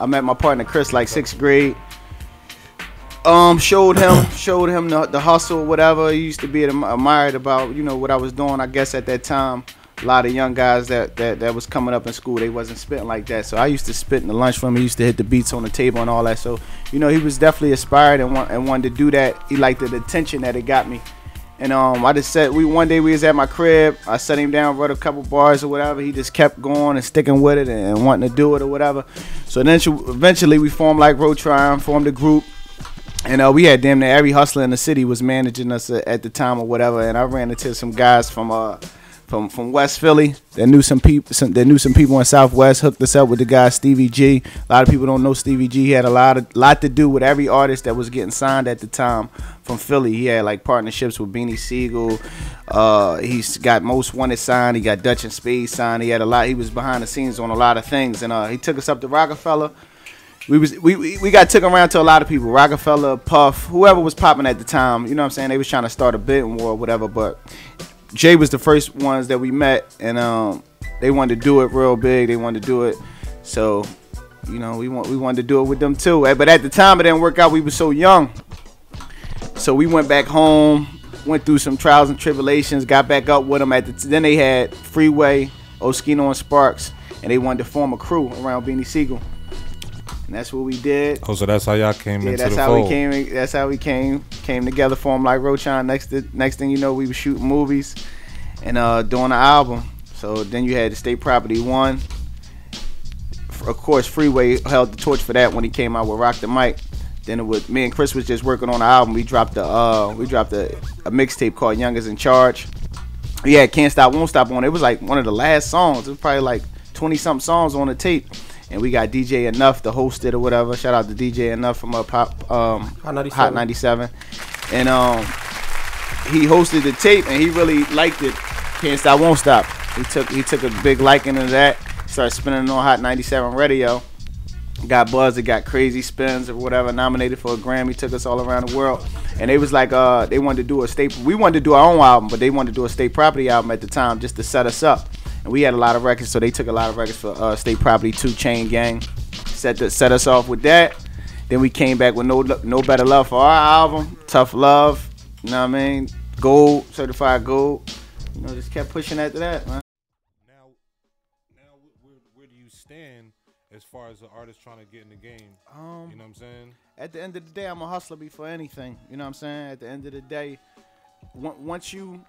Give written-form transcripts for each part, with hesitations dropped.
I met my partner Chris like 6th grade. Showed him the hustle, whatever. He used to be admired about, you know, what I was doing. I guess at that time, a lot of young guys that was coming up in school, they wasn't spitting like that. So I used to spit in the lunchroom. He used to hit the beats on the table and all that. So, you know, he was definitely inspired and wanted to do that. He liked the attention that it got me. And I just said, one day we was at my crib. I set him down, wrote a couple bars or whatever. He just kept going and sticking with it and wanting to do it or whatever. So then eventually we formed like Road Triumph, formed a group. And we had damn near every hustler in the city was managing us at the time or whatever. And I ran into some guys from West Philly that knew some people in Southwest. Hooked us up with the guy Stevie G. A lot of people don't know Stevie G. He had a lot to do with every artist that was getting signed at the time from Philly. He had like partnerships with Beanie Siegel. He's got Most Wanted signed. He got Dutch and Spade signed. He had a lot. He was behind the scenes on a lot of things. And he took us up to Rockefeller. We got took around to a lot of people. Rockefeller, Puff, whoever was popping at the time. You know what I'm saying? They was trying to start a bidding war or whatever. But Jay was the first ones that we met, and they wanted to do it real big. They wanted to do it, so you know we wanted to do it with them too. But at the time it didn't work out. We were so young, so we went back home, went through some trials and tribulations, got back up with them. Then they had Freeway, Oskino, and Sparks, and they wanted to form a crew around Beanie Siegel. And that's what we did. Oh, so that's how y'all came into the fold. That's how we came together, formed like Rochon. Next thing you know, we were shooting movies and doing an album. So then you had the State Property 1. Of course, Freeway held the torch for that when he came out with Rock the Mic. Then me and Chris was just working on the album. We dropped a mixtape called Young is in Charge. We had Can't Stop Won't Stop on it. It was like one of the last songs. It was probably like 20-something songs on the tape. And we got DJ Enough to host it or whatever. Shout out to DJ Enough from Hot 97. And he hosted the tape and he really liked it. Can't Stop Won't Stop. He took a big liking to that. Started spinning it on Hot 97 radio. Got buzzed. It got crazy spins or whatever. Nominated for a Grammy. Took us all around the world. And they was like, they wanted to do a state. We wanted to do our own album, but they wanted to do a State Property album at the time just to set us up. And we had a lot of records, so they took a lot of records for State Property 2 Chain Gang. Set us off with that. Then we came back with No Better Love for our album, Tough Love. You know what I mean? Gold, certified gold. You know, just kept pushing after that, man. Now, where do you stand as far as an artist trying to get in the game? You know what I'm saying? At the end of the day, I'm a hustler before anything. You know what I'm saying? At the end of the day, once you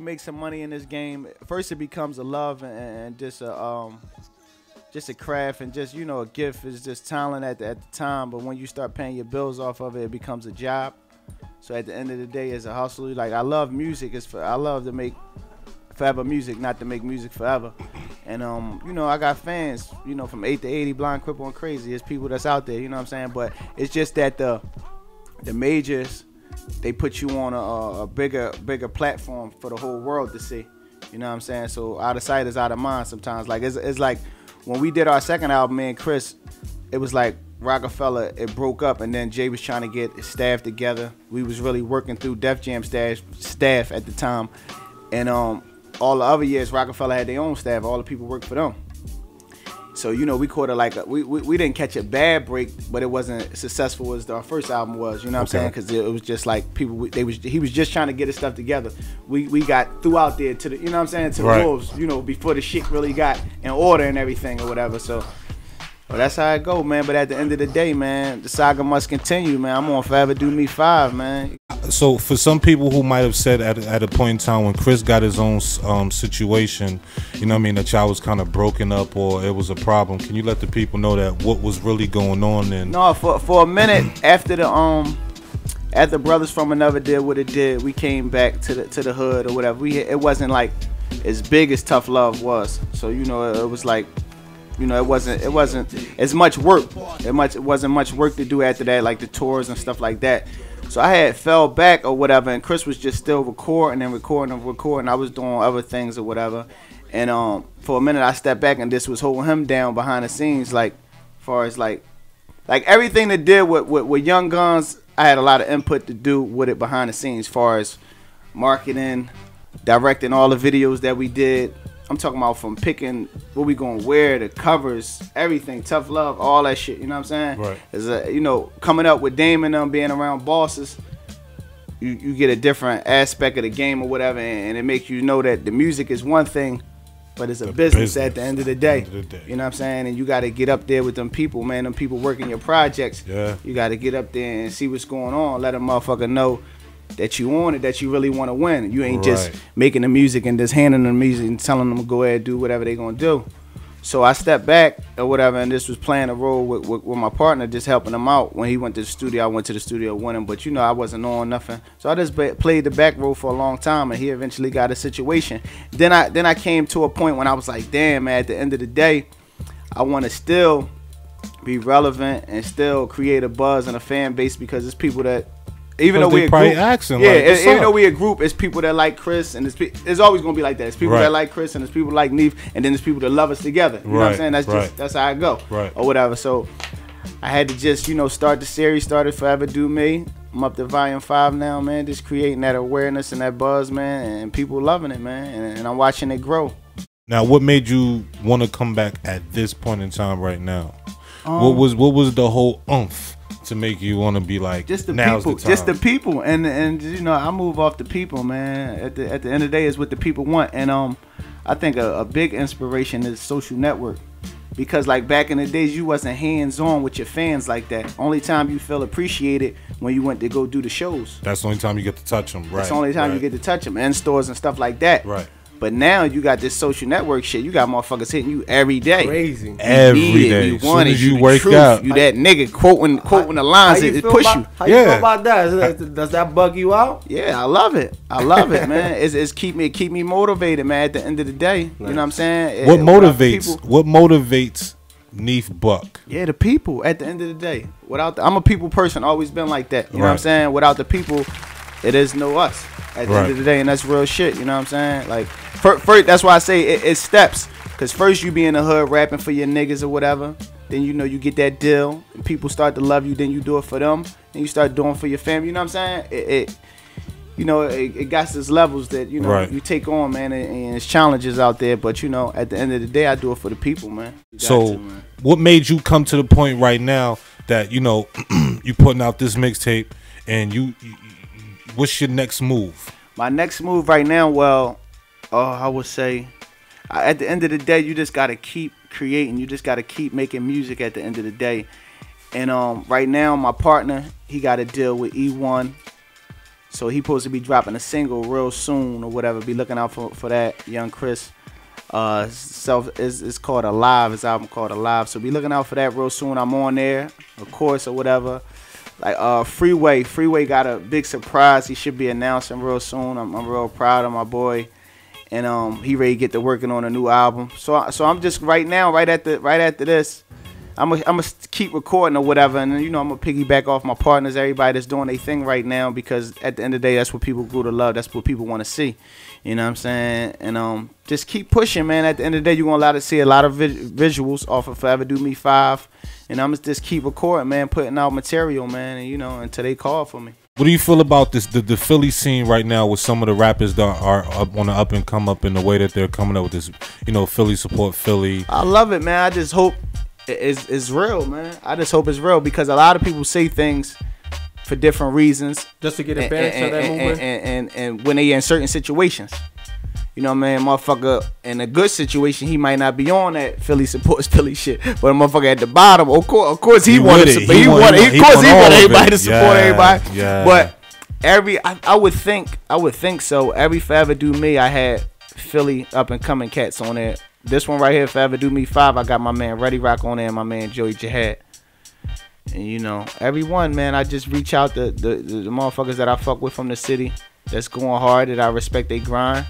make some money in this game, first it becomes a love and just a craft and just, you know, a gift. Is just talent at the time. But when you start paying your bills off of it, it becomes a job. So at the end of the day, as a hustler, like I love music. I love to make forever music, not to make music forever. And you know, I got fans, you know, from 8 to 80, Blind, Cripple, and Crazy. There's people that's out there, you know what I'm saying? But it's just that the majors, they put you on a bigger platform for the whole world to see. You know what I'm saying? So out of sight is out of mind sometimes. Like it's like when we did our second album, me and Chris, it was like Rockefeller, it broke up, and then Jay was trying to get his staff together. We was really working through Def Jam staff at the time. And all the other years, Rockefeller had their own staff. All the people worked for them. So, you know, we caught it we didn't catch a bad break, but it wasn't successful as our first album was. You know what I'm saying? Because it was just like he was just trying to get his stuff together. We got threw out there to the, you know what I'm saying, to the wolves, you know, before the shit really got in order and everything or whatever. So, well, that's how it go, man. But at the end of the day, man, the saga must continue, man. I'm on Forever Do Me 5, man. So for some people who might have said at a point in time when Chris got his own situation, you know what I mean, that y'all was kind of broken up or it was a problem, can you let the people know that what was really going on? And no, for a minute after Brothers from Another did what it did, we came back to the hood or whatever. It wasn't like as big as Tough Love was. So, you know, it was like, you know, it wasn't as much work. It wasn't much work to do after that, like the tours and stuff like that. So I had fell back or whatever, and Chris was just still recording. I was doing other things or whatever. And for a minute I stepped back and this was holding him down behind the scenes, like far as like everything that did with Young Guns, I had a lot of input to do with it behind the scenes, far as marketing, directing all the videos that we did. I'm talking about from picking what we gonna wear, the covers, everything, tough love, all that shit. You know what I'm saying? Right. Is you know, coming up with Dame and them, being around bosses, you get a different aspect of the game or whatever, and it makes you know that the music is one thing, but it's a business at the end of the day. You know what I'm saying? And you got to get up there with them people, man. Them people working your projects. Yeah. You got to get up there and see what's going on. Let a motherfucker know that you on it, that you really want to win. You ain't just making the music and just handing them the music and telling them to go ahead and do whatever they gonna do. So I stepped back or whatever, and this was playing a role with my partner, just helping him out. When he went to the studio, I went to the studio with him, but you know, I wasn't on nothing. So I just played the back role for a long time, and he eventually got a situation. Then I came to a point when I was like, damn, man, at the end of the day, I want to still be relevant and still create a buzz and a fan base, because it's people that, even though we a group, even though we a group, it's people that like Chris, and it's always gonna be like that. It's people that like Chris, and it's people like Neef, and then there's people that love us together. You know what I'm saying? That's how I go, or whatever. So I had to just, you know, start the series. Started Forever Do Me. I'm up to volume 5 now, man. Just creating that awareness and that buzz, man, and people loving it, man, and I'm watching it grow. Now, what made you want to come back at this point in time right now? What was the whole oomph to make you want to be like, just the now's people, the time? Just the people, and you know, I move off the people, man. At the end of the day, is what the people want, and I think a big inspiration is social network, because like back in the days, you wasn't hands on with your fans like that. Only time you feel appreciated when you went to go do the shows. That's the only time you get to touch them, right? That's the only time you get to touch them, in stores and stuff like that, right? But now you got this social network shit. You got motherfuckers hitting you every day. Crazy. Every day. You want it. You wake up. You that nigga quoting the lines. It push you. How you feel about that? Does that bug you out? Yeah, I love it. I love it, man. It's keep me motivated, man. At the end of the day, you know what I'm saying? What motivates Neef Buck? Yeah, the people. At the end of the day, I'm a people person. Always been like that. You know what I'm saying? Without the people, it is no us at the end of the day, and that's real shit. You know what I'm saying? Like, first, that's why I say it's steps. Cause first you be in the hood rapping for your niggas or whatever. Then you know you get that deal, and people start to love you. Then you do it for them, and you start doing it for your family. You know what I'm saying? It got its levels that you take on, man, and it's challenges out there. But you know, at the end of the day, I do it for the people, man. What made you come to the point right now that you know you putting out this mixtape, and you what's your next move? My next move right now, well, I would say, at the end of the day, you just gotta keep creating. You just gotta keep making music. At the end of the day, and right now, my partner, he got to deal with E1, so he supposed to be dropping a single real soon or whatever. Be looking out for that, young Chris. It's called Alive. His album called Alive. So be looking out for that real soon. I'm on there, of course, or whatever. Like Freeway got a big surprise. He should be announcing real soon. I'm real proud of my boy, and he ready to get to working on a new album. So I'm just right now, right after this, I'm gonna keep recording or whatever, and you know I'm gonna piggyback off my partners, everybody that's doing their thing right now, because at the end of the day, that's what people grew to love. That's what people want to see. You know what I'm saying? And just keep pushing, man. At the end of the day, you're gonna allow to see a lot of visuals off of Forever Do Me 5. And I'm just keep recording, man, putting out material, man, and you know, until they call for me. What do you feel about this, the Philly scene right now, with some of the rappers that are up on the up and come up in the way that they're coming up with this, you know, Philly support Philly? I love it, man. I just hope it's real, man. I just hope it's real, because a lot of people say things for different reasons, just to get advantage of that movement, and when they in certain situations. You know what I mean? Motherfucker in a good situation, he might not be on that Philly supports Philly shit. But a motherfucker at the bottom, of course he wanted to support. He wanted everybody to support everybody. Yeah. But I would think so. Every Forever Do Me, I had Philly up and coming cats on there. This one right here, Forever Do Me 5, I got my man Ready Rock on there and my man Joey Jihad. And you know, everyone, man, I just reach out to the motherfuckers that I fuck with from the city, that's going hard, that I respect they grind.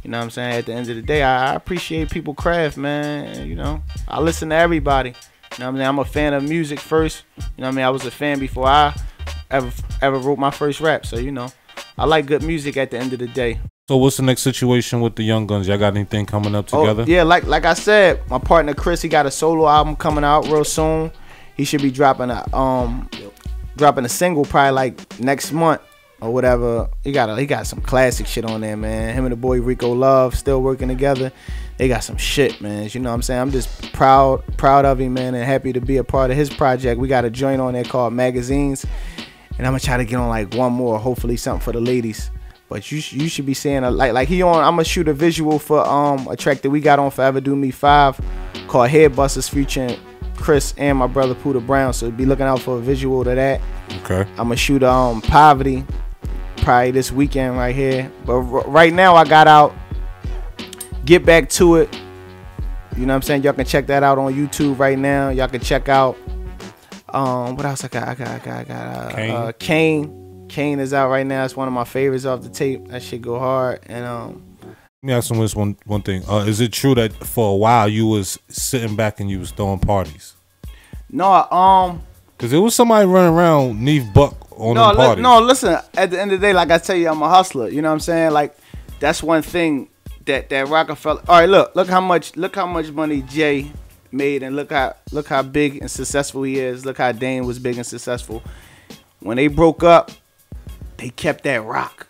You know what I'm saying? At the end of the day, I appreciate people craft, man. You know, I listen to everybody. You know what I'm saying? I'm a fan of music first. You know what I mean? I was a fan before I ever wrote my first rap. So, you know, I like good music at the end of the day. So what's the next situation with the Young Guns? Y'all got anything coming up together? Oh, yeah, like I said, my partner Chris, he got a solo album coming out real soon. He should be dropping a single probably like next month or whatever. He got some classic shit on there, man. Him and the boy Rico Love still working together. they got some shit, man. You know what I'm saying? I'm just proud of him, man, and happy to be a part of his project. We got a joint on there called Magazines, and I'm gonna try to get on like one more, hopefully something for the ladies. But you should be seeing like he on. I'm gonna shoot a visual for a track that we got on Forever Do Me 5 called Headbusters featuring Chris and my brother Puda Brown. So be looking out for a visual to that. Okay. I'm gonna shoot Poverty probably this weekend right here. But right now I got out Get Back to It. You know what I'm saying? Y'all can check that out on YouTube right now. Y'all can check out what else I got? Kane. Kane is out right now. It's one of my favorites off the tape. That shit go hard. And let me ask this one thing. Is it true that for a while you was sitting back and you was throwing parties? No, because there was somebody running around Neef Buck on them parties. No, listen. At the end of the day, like I tell you, I'm a hustler. You know what I'm saying? Like that's one thing that Rockefeller. All right, look how much money Jay made, and look how big and successful he is. Look how Dame was big and successful. When they broke up, they kept that rock.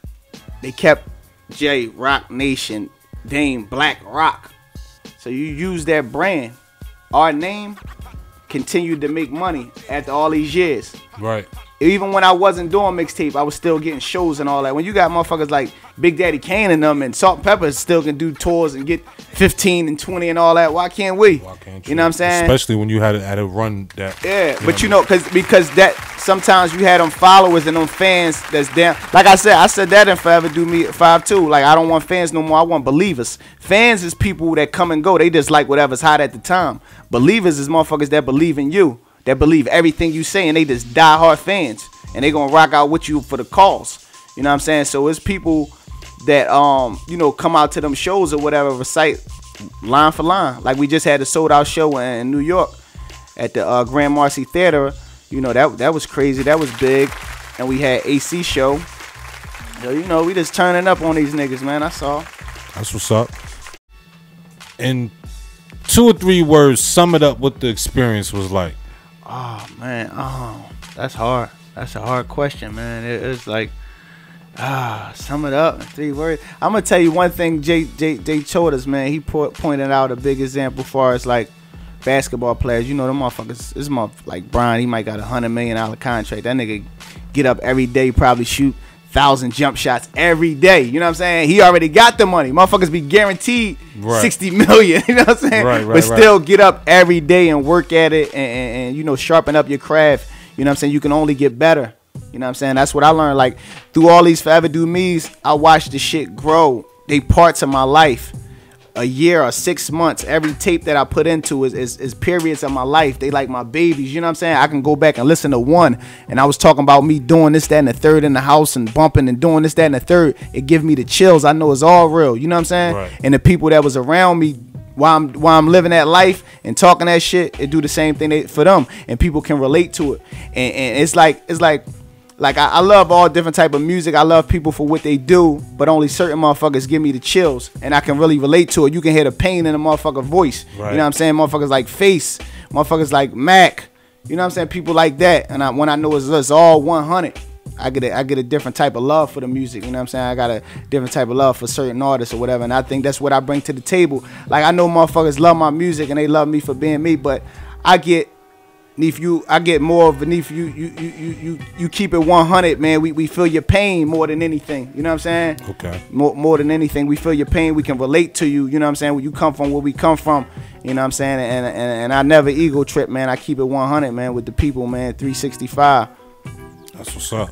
They kept Jay, Rock Nation, Dame, Black Rock. So you use that brand. Our name continued to make money after all these years. Right. Even when I wasn't doing mixtape, I was still getting shows and all that. When you got motherfuckers like Big Daddy Kane and them and Salt and Pepper still can do tours and get 15 and 20 and all that, why can't we? Why can't you know what I'm saying? Especially when you had a run that. Yeah, but you know, because that sometimes you had them followers and them fans that's down. Like I said that in Forever Do Me 5 too. Like I don't want fans no more. I want believers. Fans is people that come and go. They just like whatever's hot at the time. Believers is motherfuckers that believe in you. That believe everything you say, and they just die-hard fans, and they gonna rock out with you for the cause. You know what I'm saying? So it's people that you know, come out to them shows or whatever, recite line for line. Like we just had a sold-out show in New York at the Grand Marcy Theater. You know, that was crazy. That was big. And we had AC show. So, you know, we just turning up on these niggas, man. That's all. That's what's up. In 2 or 3 words, sum it up what the experience was like. Oh man, that's hard. That's a hard question, man. It's like, sum it up in 3 words. I'm gonna tell you one thing. Jay Chodas, man, he pointed out a big example far as like basketball players. You know, them motherfuckers. This motherfucker like Brian, he might got $100 million contract. That nigga get up every day, probably shoot 1,000 jump shots every day. You know what I'm saying? He already got the money. Motherfuckers be guaranteed $60 million. You know what I'm saying? Right, but still get up every day and work at it and you know, sharpen up your craft. You know what I'm saying? You can only get better. You know what I'm saying? That's what I learned. Like through all these Forever Do Me's, I watched the shit grow. They parts of my life. A year or 6 months, every tape that I put into is periods of my life. They like my babies. You know what I'm saying? I can go back and listen to one, and I was talking about me doing this, that, and the third in the house and bumping and doing this, that, and the third. It give me the chills. I know it's all real. You know what I'm saying? Right. And the people that was around me while I'm living that life and talking that shit, it do the same thing for them, and people can relate to it. And it's like I love all different type of music. I love people for what they do, but only certain motherfuckers give me the chills, and I can really relate to it. You can hear the pain in a motherfucker voice. Right. You know what I'm saying? Motherfuckers like Face, motherfuckers like Mac. You know what I'm saying? People like that. And when I know it's all 100, I get a different type of love for the music. You know what I'm saying? I got a different type of love for certain artists or whatever, and I think that's what I bring to the table. Like I know motherfuckers love my music and they love me for being me, but I get more of a Neef. You keep it 100, man. We feel your pain more than anything. You know what I'm saying? Okay. More than anything, we feel your pain. We can relate to you. You know what I'm saying? When you come from where we come from, you know what I'm saying? And I never ego trip, man. I keep it 100, man, with the people, man. 365. That's what's up.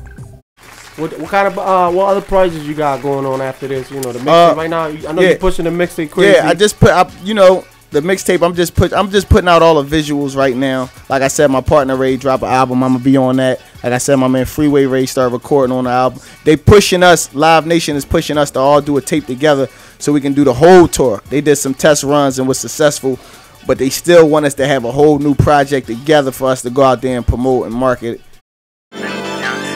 What kind of what other projects you got going on after this? You know, the mixtape right now. I know you're pushing the mixtape crazy. Yeah, I just put up. You know, the mixtape. I'm just putting out all the visuals right now. Like I said, my partner Ray dropped an album. I'm gonna be on that. Like I said, my man Freeway Ray started recording on the album. They pushing us. Live Nation is pushing us to all do a tape together so we can do the whole tour. They did some test runs and was successful, but they still want us to have a whole new project together for us to go out there and promote and market it.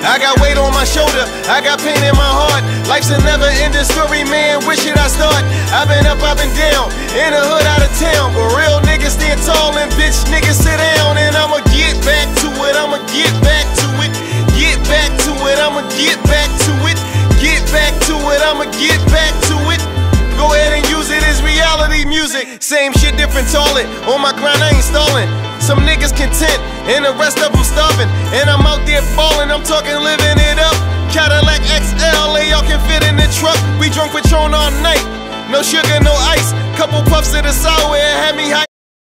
I got weight on my shoulder, I got pain in my heart. Life's a never-ending story, man, where should I start? I've been up, I've been down, in the hood, out of town. But real niggas stand tall and bitch niggas sit down. And I'ma get back to it, I'ma get back to it. Get back to it, I'ma get back to it. Get back to it, I'ma get back to it. Go ahead and use it as reality music. Same shit, different toilet. On my grind, I ain't stalling. Some niggas content, and the rest of them starving. And I'm out there balling, I'm talking living it up. Cadillac XL, y'all can fit in the truck. We drunk Patron all night. No sugar, no ice. Couple puffs of the sour, it had me high.